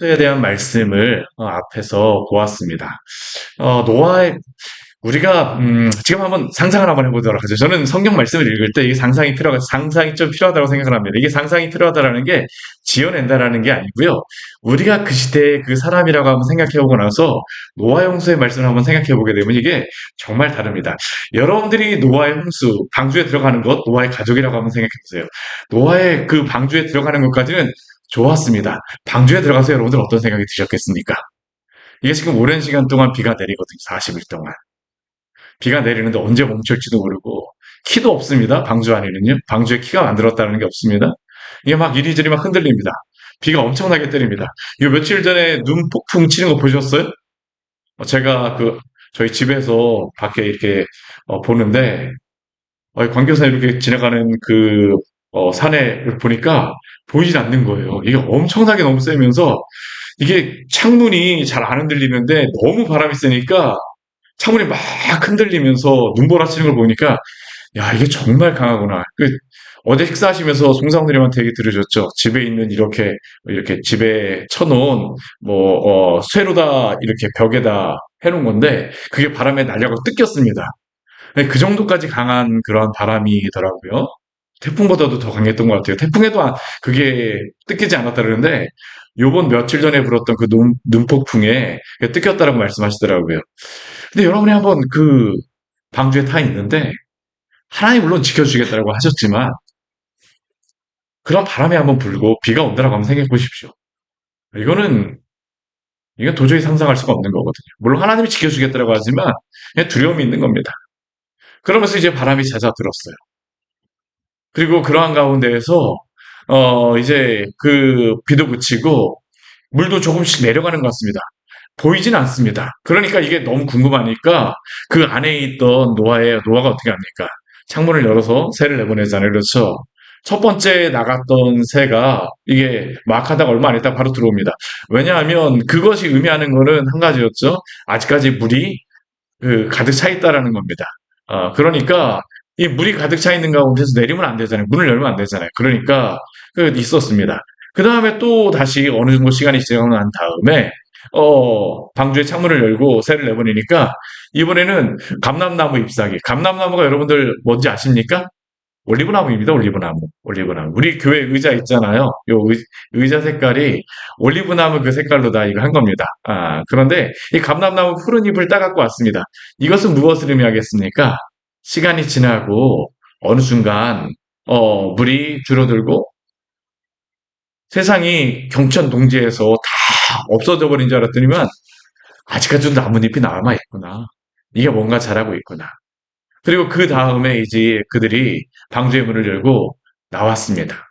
에 대한 말씀을 앞에서 보았습니다. 노아의 우리가 지금 한번 상상을 한번 해보도록 하죠. 저는 성경 말씀을 읽을 때 이게 상상이 좀 필요하다고 생각을 합니다. 이게 상상이 필요하다라는 게 지어낸다라는 게 아니고요. 우리가 그 시대의 그 사람이라고 한번 생각해보고 나서 노아 홍수의 말씀을 한번 생각해보게 되면 이게 정말 다릅니다. 여러분들이 노아의 홍수, 방주에 들어가는 것, 노아의 가족이라고 한번 생각해보세요. 노아의 그 방주에 들어가는 것까지는 좋았습니다. 방주에 들어가서 여러분들 어떤 생각이 드셨겠습니까? 이게 지금 오랜 시간 동안 비가 내리거든요. 40일 동안. 비가 내리는데 언제 멈출지도 모르고 키도 없습니다. 방주 안에는요. 방주에 키가 만들었다는 게 없습니다. 이게 막 이리저리 막 흔들립니다. 비가 엄청나게 때립니다. 이거 며칠 전에 눈 폭풍 치는 거 보셨어요? 제가 저희 집에서 밖에 이렇게 보는데 광교산 이렇게 지나가는 산에 보니까 보이질 않는 거예요. 이게 엄청나게 너무 세면서 이게 창문이 잘 안 흔들리는데 너무 바람이 세니까 창문이 막 흔들리면서 눈보라치는 걸 보니까 야 이게 정말 강하구나. 어제 식사하시면서 송상우님한테 얘기 들으셨죠? 집에 있는 이렇게 집에 쳐놓은 쇠로다 이렇게 벽에다 해놓은 건데 그게 바람에 날려가 뜯겼습니다. 네, 그 정도까지 강한 그런 바람이더라고요. 태풍보다도 더 강했던 것 같아요. 태풍에도 그게 뜯기지 않았다 그러는데 요번 며칠 전에 불었던 그 눈폭풍에 뜯겼다라고 말씀하시더라고요. 근데 여러분이 한번 방주에 타 있는데 하나님 물론 지켜주겠다고 하셨지만 그런 바람이 한번 불고 비가 온다라고 한번 생각해 보십시오. 이거는 이건 도저히 상상할 수가 없는 거거든요. 물론 하나님이 지켜주겠다고 하지만 그냥 두려움이 있는 겁니다. 그러면서 이제 바람이 잦아들었어요. 그리고 그러한 가운데에서 이제 비도 그치고 물도 조금씩 내려가는 것 같습니다. 보이진 않습니다. 그러니까 이게 너무 궁금하니까 그 안에 있던 노아가 어떻게 합니까? 창문을 열어서 새를 내보내잖아요. 그렇죠? 첫 번째 나갔던 새가 이게 막 하다가 얼마 안 있다가 바로 들어옵니다. 왜냐하면 그것이 의미하는 거는 한 가지였죠. 아직까지 물이 가득 차 있다라는 겁니다. 그러니까 이 물이 가득 차 있는 가운데서 내리면 안 되잖아요. 문을 열면 안 되잖아요. 그러니까 있었습니다. 그 다음에 또 다시 어느 정도 시간이 지나고 난 다음에 방주의 창문을 열고 새를 내보내니까 이번에는 감람나무 잎사귀. 감람나무가 여러분들 뭔지 아십니까? 올리브나무입니다. 올리브나무. 올리브나무. 우리 교회 의자 있잖아요. 의자 색깔이 올리브나무 그 색깔로 다 이거 한 겁니다. 그런데 이 감람나무 푸른 잎을 따갖고 왔습니다. 이것은 무엇을 의미하겠습니까? 시간이 지나고 어느 순간 물이 줄어들고 세상이 경천 동지에서 다 없어져 버린 줄 알았더니만 아직까지도 나뭇잎이 남아 있구나. 이게 뭔가 자라고 있구나. 그리고 그 다음에 이제 그들이 방주의 문을 열고 나왔습니다.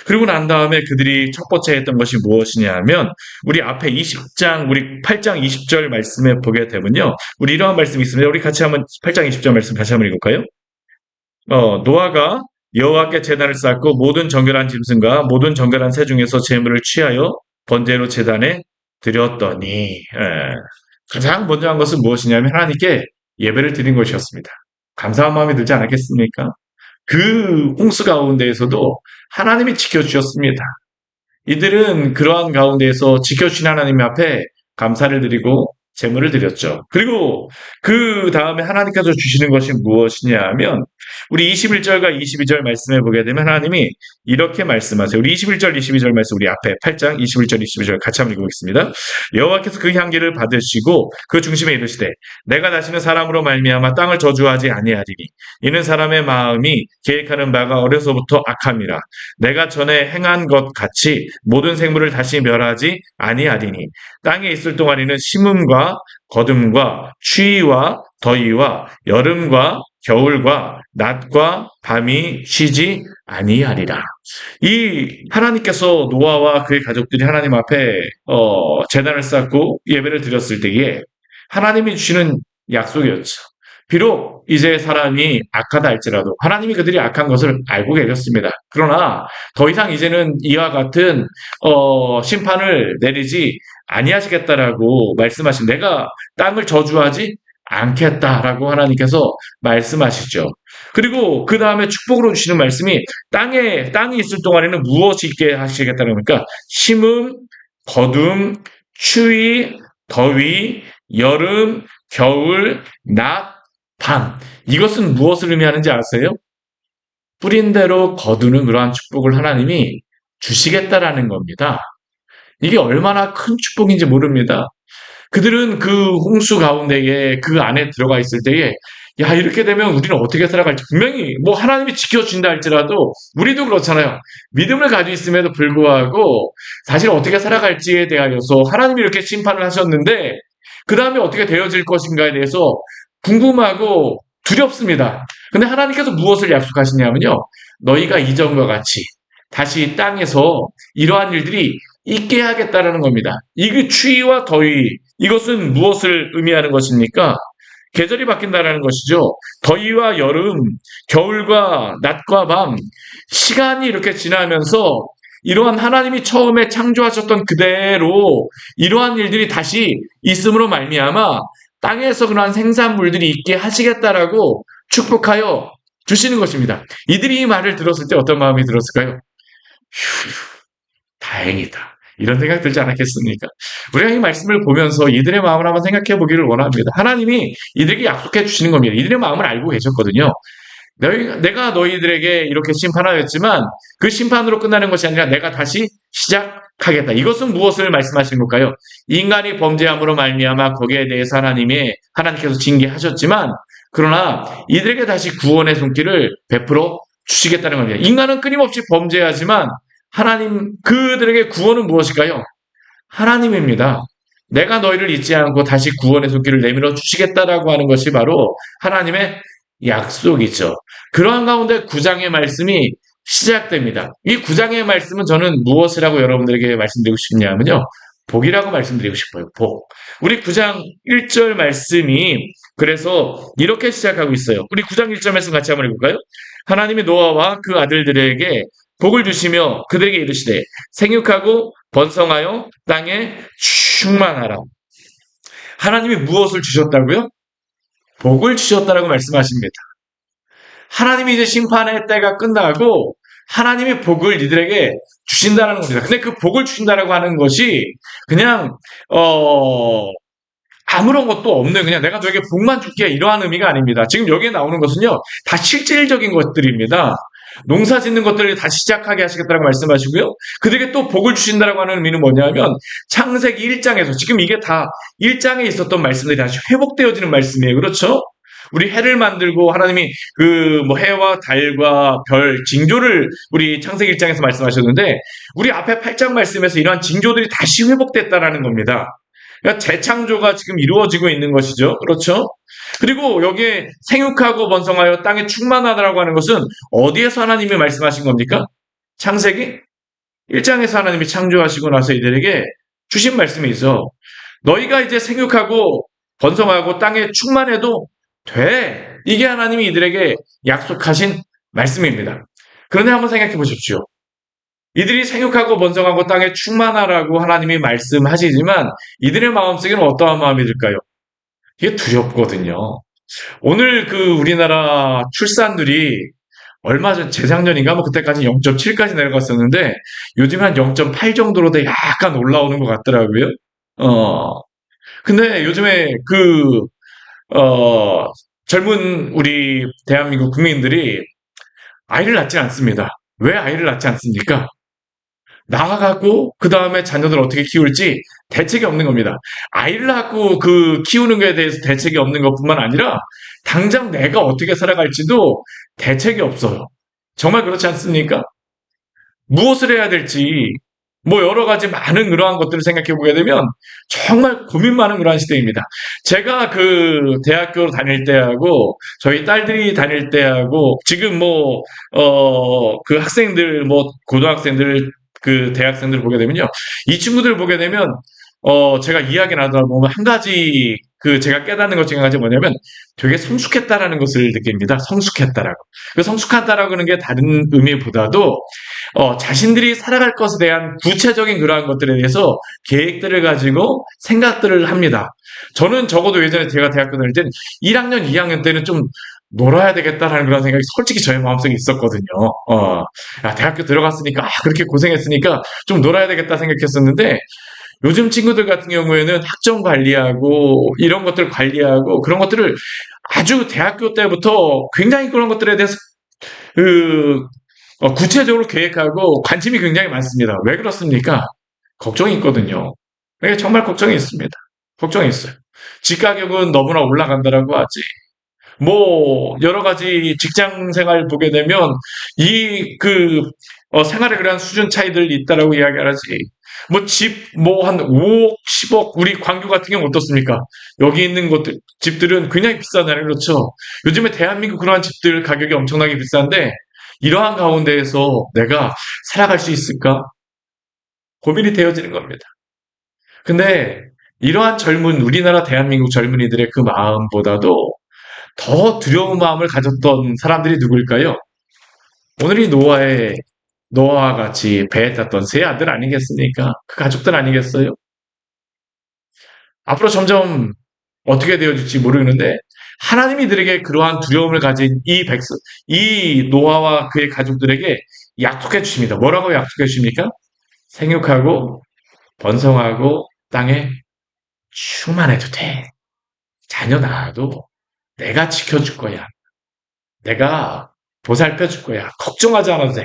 그리고 난 다음에 그들이 첫 번째 했던 것이 무엇이냐면 우리 앞에 20장, 우리 8장 20절 말씀에 보게 되면요. 우리 이러한 말씀이 있습니다. 우리 같이 한번 8장 20절 말씀 같이 한번 읽을까요? 노아가 여호와께 제단을 쌓고 모든 정결한 짐승과 모든 정결한 새 중에서 제물을 취하여 번제로 제단에 드렸더니 가장 먼저 한 것은 무엇이냐면 하나님께 예배를 드린 것이었습니다. 감사한 마음이 들지 않았겠습니까? 그 홍수 가운데에서도 하나님이 지켜주셨습니다. 이들은 그러한 가운데에서 지켜주신 하나님 앞에 감사를 드리고 제물을 드렸죠. 그리고 그 다음에 하나님께서 주시는 것이 무엇이냐 하면 우리 21절과 22절 말씀해 보게 되면 하나님이 이렇게 말씀하세요. 우리 21절, 22절 말씀 우리 앞에 8장 21절, 22절 같이 한번 읽어보겠습니다. 여호와께서 그 향기를 받으시고 그 중심에 이르시되 내가 다시는 사람으로 말미암아 땅을 저주하지 아니하리니 이는 사람의 마음이 계획하는 바가 어려서부터 악함이라 내가 전에 행한 것 같이 모든 생물을 다시 멸하지 아니하리니 땅에 있을 동안에는 심음과 거듭과 추위와 더위와 여름과 겨울과 낮과 밤이 쉬지 아니하리라. 이 하나님께서 노아와 그의 가족들이 하나님 앞에 제단을 쌓고 예배를 드렸을 때에 하나님이 주시는 약속이었죠. 비록 이제 사람이 악하다 할지라도 하나님이 그들이 악한 것을 알고 계셨습니다. 그러나 더 이상 이제는 이와 같은 심판을 내리지 아니하시겠다라고 말씀하신 내가 땅을 저주하지 않겠다라고 하나님께서 말씀하시죠. 그리고 그 다음에 축복으로 주시는 말씀이 땅이 있을 동안에는 무엇이 있게 하시겠다는 겁니까? 심음, 거둠, 추위, 더위, 여름, 겨울, 낮, 밤. 이것은 무엇을 의미하는지 아세요? 뿌린 대로 거두는 그러한 축복을 하나님이 주시겠다라는 겁니다. 이게 얼마나 큰 축복인지 모릅니다. 그들은 그 홍수 가운데에 그 안에 들어가 있을 때에 야 이렇게 되면 우리는 어떻게 살아갈지 분명히 뭐 하나님이 지켜준다 할지라도 우리도 그렇잖아요. 믿음을 가지고 있음에도 불구하고 사실 어떻게 살아갈지에 대하여서 하나님이 이렇게 심판을 하셨는데 그 다음에 어떻게 되어질 것인가에 대해서 궁금하고 두렵습니다. 근데 하나님께서 무엇을 약속하시냐면요. 너희가 이전과 같이 다시 땅에서 이러한 일들이 있게 하겠다라는 겁니다. 이게 추위와 더위 이것은 무엇을 의미하는 것입니까? 계절이 바뀐다라는 것이죠. 더위와 여름, 겨울과 낮과 밤, 시간이 이렇게 지나면서 이러한 하나님이 처음에 창조하셨던 그대로 이러한 일들이 다시 있음으로 말미암아 땅에서 그러한 생산물들이 있게 하시겠다라고 축복하여 주시는 것입니다. 이들이 이 말을 들었을 때 어떤 마음이 들었을까요? 휴, 다행이다. 이런 생각 들지 않았겠습니까? 우리가 이 말씀을 보면서 이들의 마음을 한번 생각해 보기를 원합니다. 하나님이 이들에게 약속해 주시는 겁니다. 이들의 마음을 알고 계셨거든요. 내가 너희들에게 이렇게 심판하였지만 그 심판으로 끝나는 것이 아니라 내가 다시 시작하겠다. 이것은 무엇을 말씀하시는 걸까요? 인간이 범죄함으로 말미암아 거기에 대해서 하나님께서 징계하셨지만 그러나 이들에게 다시 구원의 손길을 베풀어 주시겠다는 겁니다. 인간은 끊임없이 범죄하지만 하나님 그들에게 구원은 무엇일까요? 하나님입니다. 내가 너희를 잊지 않고 다시 구원의 손길을 내밀어 주시겠다라고 하는 것이 바로 하나님의 약속이죠. 그러한 가운데 9장의 말씀이 시작됩니다. 이 9장의 말씀은 저는 무엇이라고 여러분들에게 말씀드리고 싶냐면요. 복이라고 말씀드리고 싶어요. 복. 우리 9장 1절 말씀이 그래서 이렇게 시작하고 있어요. 우리 9장 1절 말씀 같이 한번 읽을까요? 하나님이 노아와 그 아들들에게 복을 주시며 그들에게 이르시되 생육하고 번성하여 땅에 충만하라. 하나님이 무엇을 주셨다고요? 복을 주셨다라고 말씀하십니다. 하나님이 이제 심판의 때가 끝나고 하나님이 복을 이들에게 주신다는 겁니다. 근데 그 복을 주신다라고 하는 것이 그냥 아무런 것도 없는 그냥 내가 너에게 복만 줄게 이러한 의미가 아닙니다. 지금 여기에 나오는 것은요 다 실질적인 것들입니다. 농사 짓는 것들을 다시 시작하게 하시겠다고 말씀하시고요. 그들에게 또 복을 주신다라고 하는 의미는 뭐냐면 창세기 1장에서 지금 이게 다 1장에 있었던 말씀들이 다시 회복되어지는 말씀이에요. 그렇죠? 우리 해를 만들고 하나님이 그 뭐 해와 달과 별 징조를 우리 창세기 1장에서 말씀하셨는데 우리 앞에 8장 말씀에서 이러한 징조들이 다시 회복됐다라는 겁니다. 그러니까 재창조가 지금 이루어지고 있는 것이죠. 그렇죠? 그리고 여기에 생육하고 번성하여 땅에 충만하다라고 하는 것은 어디에서 하나님이 말씀하신 겁니까? 창세기 1장에서 하나님이 창조하시고 나서 이들에게 주신 말씀이 있어. 너희가 이제 생육하고 번성하고 땅에 충만해도 돼. 이게 하나님이 이들에게 약속하신 말씀입니다. 그런데 한번 생각해 보십시오. 이들이 생육하고 번성하고 땅에 충만하라고 하나님이 말씀하시지만 이들의 마음속에는 어떠한 마음이 들까요? 이게 두렵거든요. 오늘 그 우리나라 출산율이 얼마 전 재작년인가 뭐 그때까지 0.7까지 내려갔었는데 요즘 한 0.8 정도로 돼 약간 올라오는 것 같더라고요. 근데 요즘에 젊은 우리 대한민국 국민들이 아이를 낳지 않습니다. 왜 아이를 낳지 않습니까? 나아가고 그 다음에 자녀들을 어떻게 키울지 대책이 없는 겁니다. 아이를 낳고 그 키우는 것에 대해서 대책이 없는 것뿐만 아니라 당장 내가 어떻게 살아갈지도 대책이 없어요. 정말 그렇지 않습니까? 무엇을 해야 될지 뭐 여러 가지 많은 그러한 것들을 생각해 보게 되면 정말 고민 많은 그러한 시대입니다. 제가 그 대학교 다닐 때하고 저희 딸들이 다닐 때하고 지금 그 학생들 고등학생들 그 대학생들을 보게 되면요. 이 친구들 보게 되면 제가 이야기 나누다 보면 한 가지 그 제가 깨닫는 것 중에 한 가지 뭐냐면 되게 성숙했다라는 것을 느낍니다. 성숙했다라고. 그 성숙하다라고 하는 게 다른 의미보다도 자신들이 살아갈 것에 대한 구체적인 그러한 것들에 대해서 계획들을 가지고 생각들을 합니다. 저는 적어도 예전에 제가 대학교 다닐 땐 1학년, 2학년 때는 좀 놀아야 되겠다라는 그런 생각이 솔직히 저의 마음속에 있었거든요. 대학교 들어갔으니까, 그렇게 고생했으니까 좀 놀아야 되겠다 생각했었는데, 요즘 친구들 같은 경우에는 학점 관리하고, 이런 것들 관리하고, 그런 것들을 아주 대학교 때부터 굉장히 그런 것들에 대해서, 그, 구체적으로 계획하고 관심이 굉장히 많습니다. 왜 그렇습니까? 걱정이 있거든요. 네, 정말 걱정이 있습니다. 걱정이 있어요. 집 가격은 너무나 올라간다라고 하지. 뭐 여러 가지 직장 생활 보게 되면 이 생활에 그런 수준 차이들이 있다라고 이야기를 하지. 뭐 집 뭐 한 5억, 10억 우리 광교 같은 경우 어떻습니까? 여기 있는 것들 집들은 굉장히 비싸잖아요. 그렇죠? 요즘에 대한민국 그러한 집들 가격이 엄청나게 비싼데 이러한 가운데에서 내가 살아갈 수 있을까? 고민이 되어지는 겁니다. 근데 이러한 젊은 우리나라 대한민국 젊은이들의 그 마음보다도 더 두려운 마음을 가졌던 사람들이 누구일까요? 오늘이 노아와 같이 배에 탔던 세 아들 아니겠습니까? 그 가족들 아니겠어요? 앞으로 점점 어떻게 되어질지 모르는데 하나님이 들에게 그러한 두려움을 가진 이 노아와 그의 가족들에게 약속해 주십니다. 뭐라고 약속해 주십니까? 생육하고 번성하고 땅에 충만해도 돼. 자녀 낳아도 내가 지켜줄 거야. 내가 보살펴 줄 거야. 걱정하지 않아도 돼.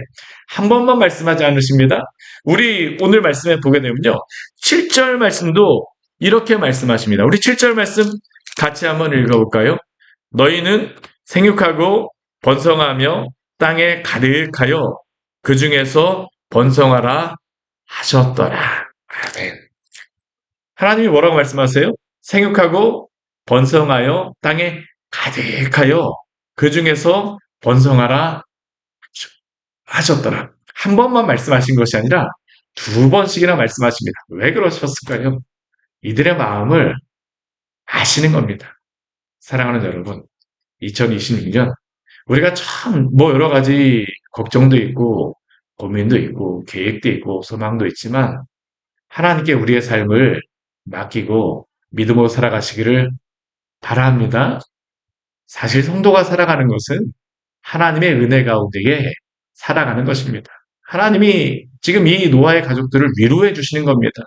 한 번만 말씀하지 않으십니다. 우리 오늘 말씀에 보게 되면요. 7절 말씀도 이렇게 말씀하십니다. 우리 7절 말씀 같이 한번 읽어볼까요? 너희는 생육하고 번성하며 땅에 가득하여 그 중에서 번성하라 하셨더라. 아멘. 하나님이 뭐라고 말씀하세요? 생육하고 번성하여 땅에 가득하여 그 중에서 번성하라 하셨더라. 한 번만 말씀하신 것이 아니라 두 번씩이나 말씀하십니다. 왜 그러셨을까요? 이들의 마음을 아시는 겁니다. 사랑하는 여러분, 2026년 우리가 참 뭐 여러 가지 걱정도 있고 고민도 있고 계획도 있고 소망도 있지만 하나님께 우리의 삶을 맡기고 믿음으로 살아가시기를 바랍니다. 사실 성도가 살아가는 것은 하나님의 은혜 가운데에 살아가는 것입니다. 하나님이 지금 이 노아의 가족들을 위로해 주시는 겁니다.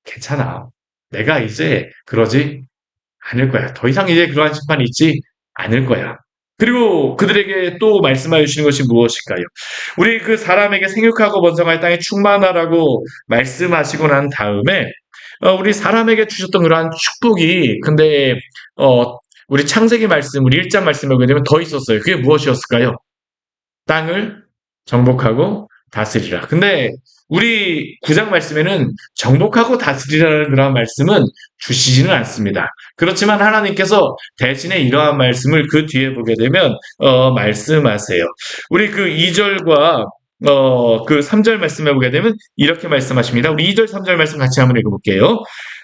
괜찮아. 내가 이제 그러지 않을 거야. 더 이상 이제 그러한 심판이 있지 않을 거야. 그리고 그들에게 또 말씀하여 주시는 것이 무엇일까요? 우리 그 사람에게 생육하고 번성할 땅에 충만하라고 말씀하시고 난 다음에 우리 사람에게 주셨던 그러한 축복이 근데 어, 우리 창세기 말씀, 우리 1장 말씀에 보게 되면 더 있었어요. 그게 무엇이었을까요? 땅을 정복하고 다스리라. 근데 우리 9장 말씀에는 정복하고 다스리라는 그러한 말씀은 주시지는 않습니다. 그렇지만 하나님께서 대신에 이러한 말씀을 그 뒤에 보게 되면 말씀하세요. 우리 그 2절과 그 3절 말씀에 보게 되면 이렇게 말씀하십니다. 우리 2절, 3절 말씀 같이 한번 읽어볼게요.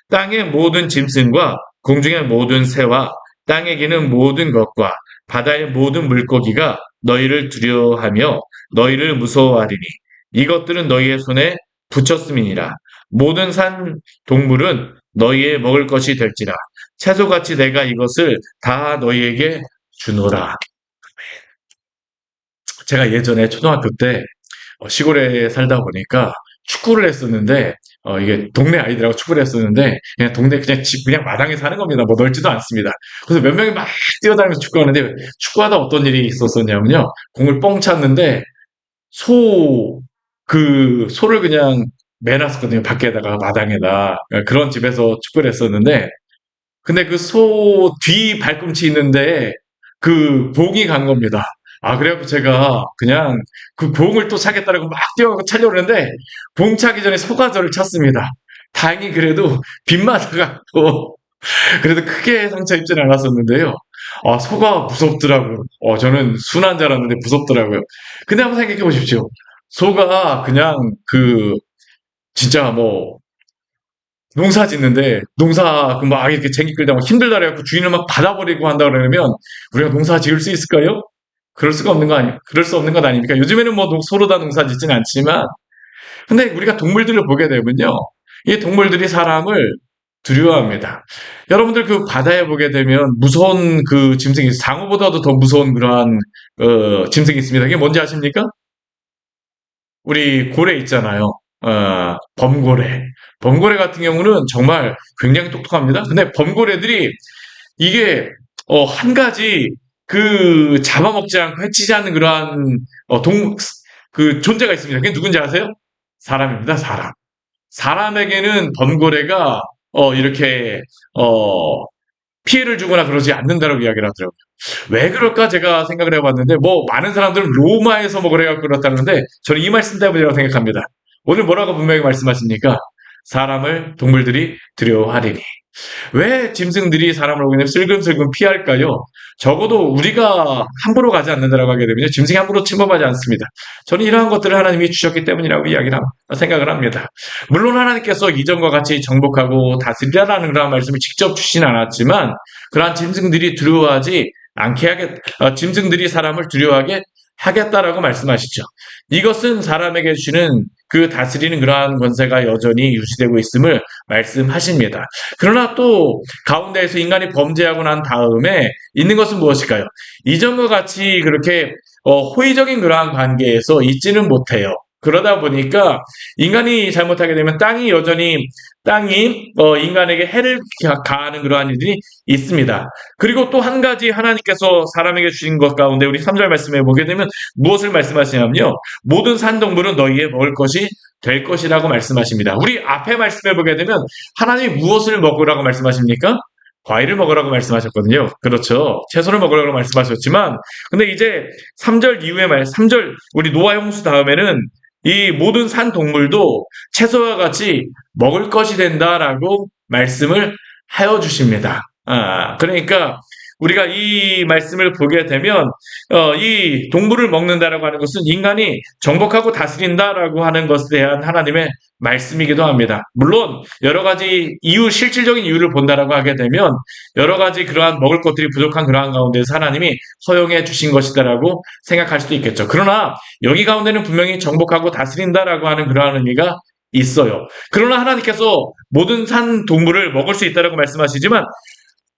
땅의 모든 짐승과 공중의 모든 새와 땅에 기는 모든 것과 바다의 모든 물고기가 너희를 두려워하며 너희를 무서워하리니 이것들은 너희의 손에 붙였음이니라. 모든 산 동물은 너희의 먹을 것이 될지라. 채소같이 내가 이것을 다 너희에게 주노라. 제가 예전에 초등학교 때 시골에 살다 보니까 축구를 했었는데 이게 동네 아이들하고 축구를 했었는데 그냥 동네 그냥 집 그냥 마당에 사는 겁니다. 뭐 넓지도 않습니다. 그래서 몇 명이 막 뛰어다니면서 축구하는데 축구하다 어떤 일이 있었었냐면요. 공을 뻥 찼는데 소를 그냥 매놨었거든요. 밖에다가 마당에다 그런 집에서 축구를 했었는데 근데 그 소 뒤 발꿈치 있는데 그 봉이 간 겁니다. 그래갖고 제가 그냥 그 봉을 또 차겠다라고 막 뛰어가고 차려고 했는데 봉 차기 전에 소가 저를 찼습니다. 다행히 그래도 빗 맞아갖고 그래도 크게 상처 입지는 않았었는데요. 소가 무섭더라고요. 저는 순한 줄 알았는데 무섭더라고요. 근데 한번 생각해 보십시오. 소가 그냥 진짜 뭐 농사 짓는데 농사 막 이렇게 쟁기 끌다 막 힘들다 그래갖고 주인을 막 받아버리고 한다 그러면 우리가 농사 지을 수 있을까요? 그럴 수 없는 것 아닙니까? 요즘에는 뭐 소로 다 농사 짓지는 않지만 근데 우리가 동물들을 보게 되면요. 이 동물들이 사람을 두려워합니다. 여러분들 그 바다에 보게 되면 무서운 그 짐승이 상어보다도 더 무서운 그러한 짐승이 있습니다. 그게 뭔지 아십니까? 우리 고래 있잖아요. 범고래. 범고래 같은 경우는 정말 굉장히 똑똑합니다. 근데 범고래들이 이게 한 가지 그 잡아먹지 않고 해치지 않는 그러한 그 존재가 있습니다. 그게 누군지 아세요? 사람입니다. 사람. 사람에게는 범고래가 이렇게 어, 피해를 주거나 그러지 않는다고 이야기를 하더라고요. 왜 그럴까 제가 생각을 해봤는데 뭐 많은 사람들은 로마에서 뭐 그래갖고 그렇다는데 저는 이 말씀 때문이라고 생각합니다. 오늘 뭐라고 분명히 말씀하십니까? 사람을 동물들이 두려워하리니. 왜 짐승들이 사람을 보게 되면 슬금슬금 피할까요? 적어도 우리가 함부로 가지 않는다라고 하게 되면요. 짐승이 함부로 침범하지 않습니다. 저는 이러한 것들을 하나님이 주셨기 때문이라고 생각을 합니다. 물론 하나님께서 이전과 같이 정복하고 다스리라는 그런 말씀을 직접 주진 않았지만 그러한 짐승들이 두려워하지 않게 짐승들이 사람을 두려워하게 하겠다라고 말씀하시죠. 이것은 사람에게 주시는 그 다스리는 그러한 권세가 여전히 유지되고 있음을 말씀하십니다. 그러나 또 가운데에서 인간이 범죄하고 난 다음에 있는 것은 무엇일까요? 이전과 같이 그렇게 호의적인 그러한 관계에서 있지는 못해요. 그러다 보니까 인간이 잘못하게 되면 땅이 인간에게 해를 가하는 그러한 일들이 있습니다. 그리고 또 한 가지 하나님께서 사람에게 주신 것 가운데 우리 3절 말씀에 보게 되면 무엇을 말씀하시냐면요. 모든 산동물은 너희의 먹을 것이 될 것이라고 말씀하십니다. 우리 앞에 말씀해 보게 되면 하나님이 무엇을 먹으라고 말씀하십니까? 과일을 먹으라고 말씀하셨거든요. 그렇죠. 채소를 먹으라고 말씀하셨지만, 근데 이제 3절 이후에 3절, 우리 노아 홍수 다음에는 이 모든 산 동물도 채소와 같이 먹을 것이 된다라고 말씀을 하여 주십니다. 그러니까 우리가 이 말씀을 보게 되면 이 동물을 먹는다라고 하는 것은 인간이 정복하고 다스린다라고 하는 것에 대한 하나님의 말씀이기도 합니다. 물론 여러 가지 실질적인 이유를 본다라고 하게 되면 여러 가지 그러한 먹을 것들이 부족한 그러한 가운데서 하나님이 허용해 주신 것이다라고 생각할 수도 있겠죠. 그러나 여기 가운데는 분명히 정복하고 다스린다라고 하는 그러한 의미가 있어요. 그러나 하나님께서 모든 산 동물을 먹을 수 있다라고 말씀하시지만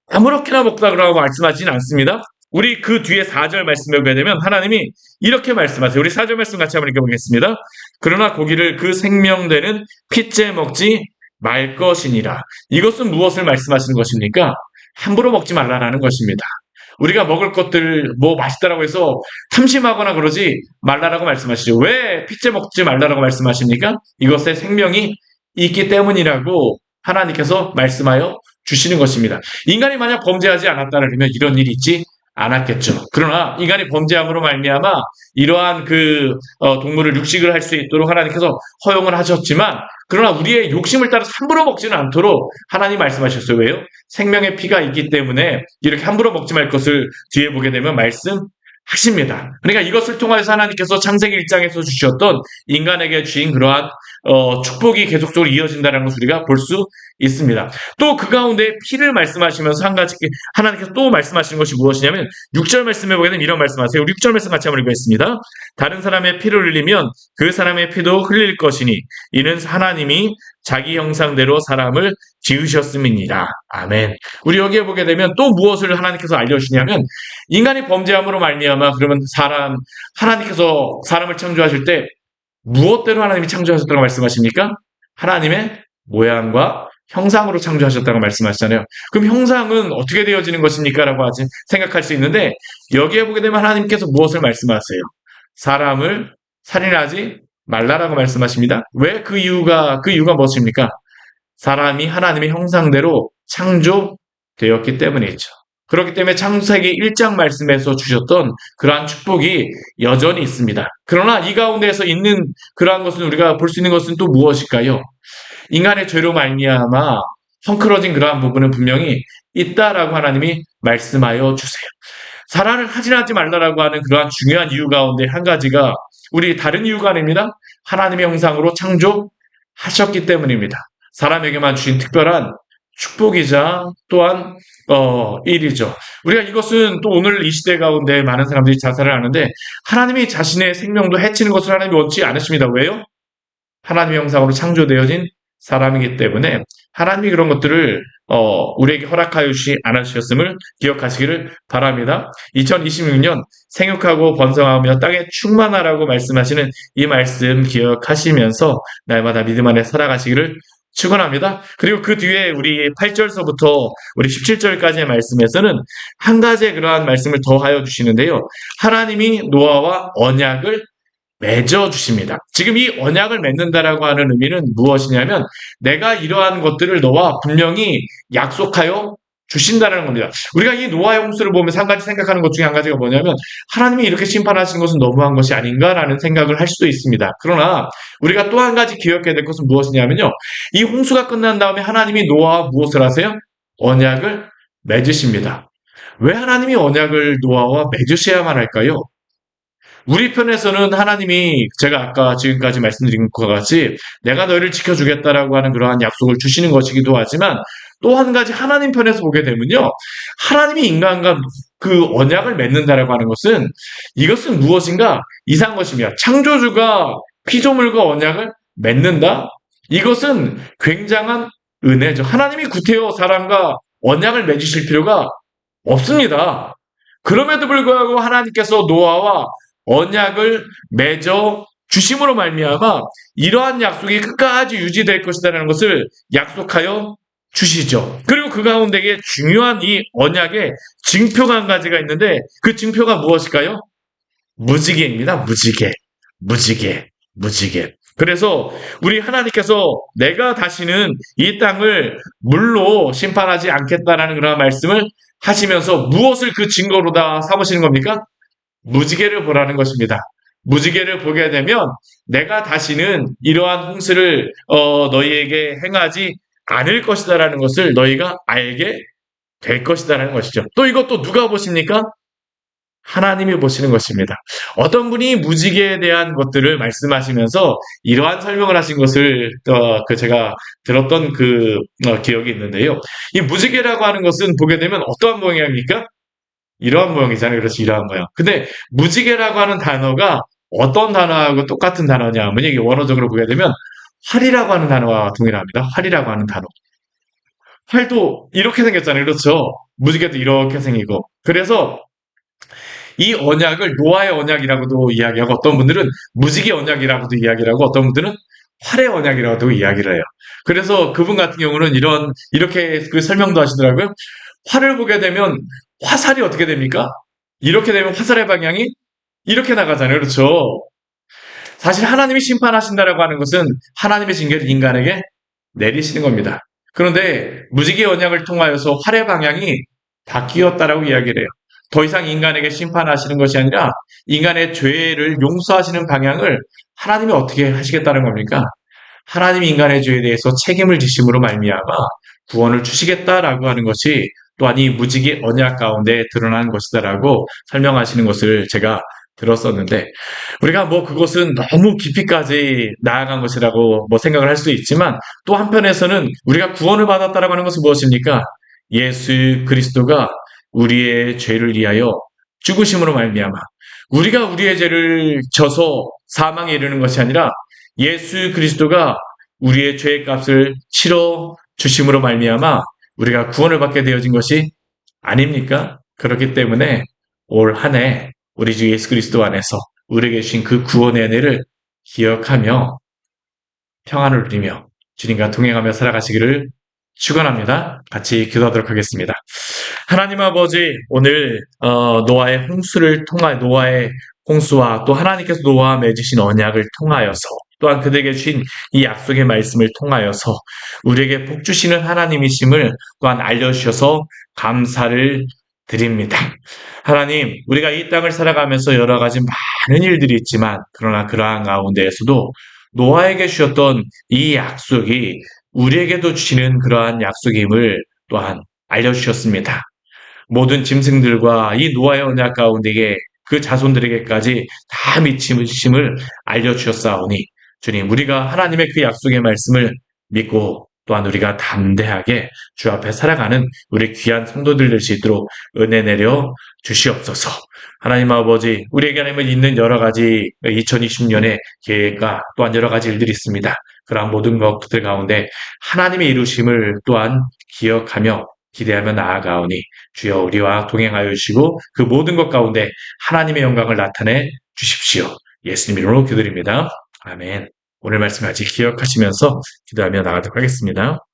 아무렇게나 먹다라고 말씀하지는 않습니다. 우리 그 뒤에 4절 말씀에 보게 되면 하나님이 이렇게 말씀하세요. 우리 4절 말씀 같이 한번 읽어보겠습니다. 그러나 고기를 그 생명되는 핏째 먹지 말 것이니라. 이것은 무엇을 말씀하시는 것입니까? 함부로 먹지 말라라는 것입니다. 우리가 먹을 것들 뭐 맛있다라고 해서 탐심하거나 그러지 말라라고 말씀하시죠. 왜 핏째 먹지 말라라고 말씀하십니까? 이것에 생명이 있기 때문이라고 하나님께서 말씀하여 주시는 것입니다. 인간이 만약 범죄하지 않았다면 이런 일이 있지 않았겠죠. 그러나 인간이 범죄함으로 말미암아 이러한 동물을 육식을 할 수 있도록 하나님께서 허용을 하셨지만 그러나 우리의 욕심을 따라 함부로 먹지는 않도록 하나님 말씀하셨어요. 왜요? 생명의 피가 있기 때문에 이렇게 함부로 먹지 말 것을 뒤에 보게 되면 말씀하십니다. 그러니까 이것을 통해서 하나님께서 창세기 1장에서 주셨던 인간에게 주신 그러한 축복이 계속적으로 이어진다는 것을 우리가 볼 수 있습니다. 또 그 가운데 피를 말씀하시면서 한 가지 하나님께서 또 말씀하시는 것이 무엇이냐면 6절 말씀에 보게 되면 이런 말씀하세요. 6절 말씀 같이 한번 읽겠습니다. 다른 사람의 피를 흘리면 그 사람의 피도 흘릴 것이니 이는 하나님이 자기 형상대로 사람을 지으셨음이니라. 아멘. 우리 여기에 보게 되면 또 무엇을 하나님께서 알려주시냐면 인간이 범죄함으로 말미암아 그러면 하나님께서 사람을 창조하실 때 무엇대로 하나님이 창조하셨다고 말씀하십니까? 하나님의 모양과 형상으로 창조하셨다고 말씀하시잖아요. 그럼 형상은 어떻게 되어지는 것입니까? 라고 생각할 수 있는데 여기에 보게 되면 하나님께서 무엇을 말씀하세요? 사람을 살인하지 말라라고 말씀하십니다. 왜 그 이유가 무엇입니까? 사람이 하나님의 형상대로 창조되었기 때문이죠. 그렇기 때문에 창세기 1장 말씀에서 주셨던 그러한 축복이 여전히 있습니다. 그러나 이 가운데에서 있는 그러한 것은 우리가 볼 수 있는 것은 또 무엇일까요? 인간의 죄로 말미암아 헝클어진 그러한 부분은 분명히 있다라고 하나님이 말씀하여 주세요. 살인을 하지 말라라고 하는 그러한 중요한 이유 가운데 한 가지가 우리 다른 이유가 아닙니다. 하나님의 형상으로 창조하셨기 때문입니다. 사람에게만 주신 특별한 축복이자 또한 일이죠. 우리가 이것은 또 오늘 이 시대 가운데 많은 사람들이 자살을 하는데 하나님이 자신의 생명도 해치는 것을 하나님이 원치 않으십니다. 왜요? 하나님의 형상으로 창조되어진 사람이기 때문에 하나님이 그런 것들을 우리에게 허락하여 주시 않으셨음을 기억하시기를 바랍니다. 2026년 생육하고 번성하며 땅에 충만하라고 말씀하시는 이 말씀 기억하시면서 날마다 믿음 안에 살아가시기를 축원합니다. 그리고 그 뒤에 우리 8절서부터 우리 17절까지의 말씀에서는 한 가지의 그러한 말씀을 더하여 주시는데요. 하나님이 노아와 언약을 맺어 주십니다. 지금 이 언약을 맺는다라고 하는 의미는 무엇이냐면 내가 이러한 것들을 너와 분명히 약속하여 주신다는 겁니다. 우리가 이 노아의 홍수를 보면서 한 가지 생각하는 것 중에 한 가지가 뭐냐면 하나님이 이렇게 심판하신 것은 너무한 것이 아닌가라는 생각을 할 수도 있습니다. 그러나 우리가 또 한 가지 기억해야 될 것은 무엇이냐면요. 이 홍수가 끝난 다음에 하나님이 노아와 무엇을 하세요? 언약을 맺으십니다. 왜 하나님이 언약을 노아와 맺으셔야만 할까요? 우리 편에서는 하나님이 제가 아까 지금까지 말씀드린 것과 같이 내가 너희를 지켜주겠다라고 하는 그러한 약속을 주시는 것이기도 하지만 또 한 가지 하나님 편에서 보게 되면요. 하나님이 인간과 그 언약을 맺는다라고 하는 것은 이것은 무엇인가 이상한 것이며 창조주가 피조물과 언약을 맺는다? 이것은 굉장한 은혜죠. 하나님이 구태여 사람과 언약을 맺으실 필요가 없습니다. 그럼에도 불구하고 하나님께서 노아와 언약을 맺어 주심으로 말미암아 이러한 약속이 끝까지 유지될 것이라는 것을 약속하여 주시죠. 그리고 그 가운데에 중요한 이 언약의 징표가 한 가지가 있는데 그 징표가 무엇일까요? 무지개입니다. 무지개. 무지개. 무지개. 그래서 우리 하나님께서 내가 다시는 이 땅을 물로 심판하지 않겠다라는 그런 말씀을 하시면서 무엇을 그 증거로 다 삼으시는 겁니까? 무지개를 보라는 것입니다. 무지개를 보게 되면 내가 다시는 이러한 홍수를 너희에게 행하지 않을 것이다라는 것을 너희가 알게 될 것이다라는 것이죠. 또 이것도 누가 보십니까? 하나님이 보시는 것입니다. 어떤 분이 무지개에 대한 것들을 말씀하시면서 이러한 설명을 하신 것을 제가 들었던 기억이 있는데요. 이 무지개라고 하는 것은 보게 되면 어떠한 모양입니까? 이러한 모양이잖아요. 그렇지, 이러한 모양. 근데 무지개라고 하는 단어가 어떤 단어하고 똑같은 단어냐 하면 이게 원어적으로 보게 되면 활이라고 하는 단어와 동일합니다. 활이라고 하는 단어. 활도 이렇게 생겼잖아요. 그렇죠? 무지개도 이렇게 생기고. 그래서 이 언약을 노아의 언약이라고도 이야기하고 어떤 분들은 무지개 언약이라고도 이야기를 하고 어떤 분들은 활의 언약이라고도 이야기를 해요. 그래서 그분 같은 경우는 이렇게 그 설명도 하시더라고요. 활을 보게 되면 화살이 어떻게 됩니까? 이렇게 되면 화살의 방향이 이렇게 나가잖아요. 그렇죠? 사실 하나님이 심판하신다라고 하는 것은 하나님의 징계를 인간에게 내리시는 겁니다. 그런데 무지개 언약을 통하여서 활의 방향이 바뀌었다라고 이야기를 해요. 더 이상 인간에게 심판하시는 것이 아니라 인간의 죄를 용서하시는 방향을 하나님이 어떻게 하시겠다는 겁니까? 하나님이 인간의 죄에 대해서 책임을 지심으로 말미암아 구원을 주시겠다라고 하는 것이 또한 이 무지개 언약 가운데 드러난 것이다라고 설명하시는 것을 제가 들었었는데 우리가 그것은 너무 깊이까지 나아간 것이라고 생각을 할 수 있지만 또 한편에서는 우리가 구원을 받았다라고 하는 것은 무엇입니까? 예수 그리스도가 우리의 죄를 위하여 죽으심으로 말미암아 우리가 우리의 죄를 져서 사망에 이르는 것이 아니라 예수 그리스도가 우리의 죄의 값을 치러 주심으로 말미암아 우리가 구원을 받게 되어진 것이 아닙니까? 그렇기 때문에 올 한 해 우리 주 예수 그리스도 안에서 우리에게 주신 그 구원의 은혜를 기억하며 평안을 누리며 주님과 동행하며 살아가시기를 축원합니다. 같이 기도하도록 하겠습니다. 하나님 아버지, 오늘 노아의 홍수와 또 하나님께서 노아와 맺으신 언약을 통하여서 또한 그들에게 주신 이 약속의 말씀을 통하여서 우리에게 복 주시는 하나님이심을 또한 알려주셔서 감사를 드립니다. 하나님, 우리가 이 땅을 살아가면서 여러 가지 많은 일들이 있지만 그러나 그러한 가운데에서도 노아에게 주셨던 이 약속이 우리에게도 주시는 그러한 약속임을 또한 알려주셨습니다. 모든 짐승들과 이 노아의 언약 가운데에 그 자손들에게까지 다 미치심을 알려주셨사오니 주님, 우리가 하나님의 그 약속의 말씀을 믿고 또한 우리가 담대하게 주 앞에 살아가는 우리 귀한 성도들 될 수 있도록 은혜 내려 주시옵소서. 하나님 아버지, 우리에게 있는 여러 가지 2020년의 계획과 또한 여러 가지 일들이 있습니다. 그러한 모든 것들 가운데 하나님의 이루심을 또한 기억하며 기대하며 나아가오니 주여 우리와 동행하여 주시고 그 모든 것 가운데 하나님의 영광을 나타내 주십시오. 예수님 이름으로 기도드립니다. 아멘. 오늘 말씀 아직 기억하시면서 기도하며 나가도록 하겠습니다.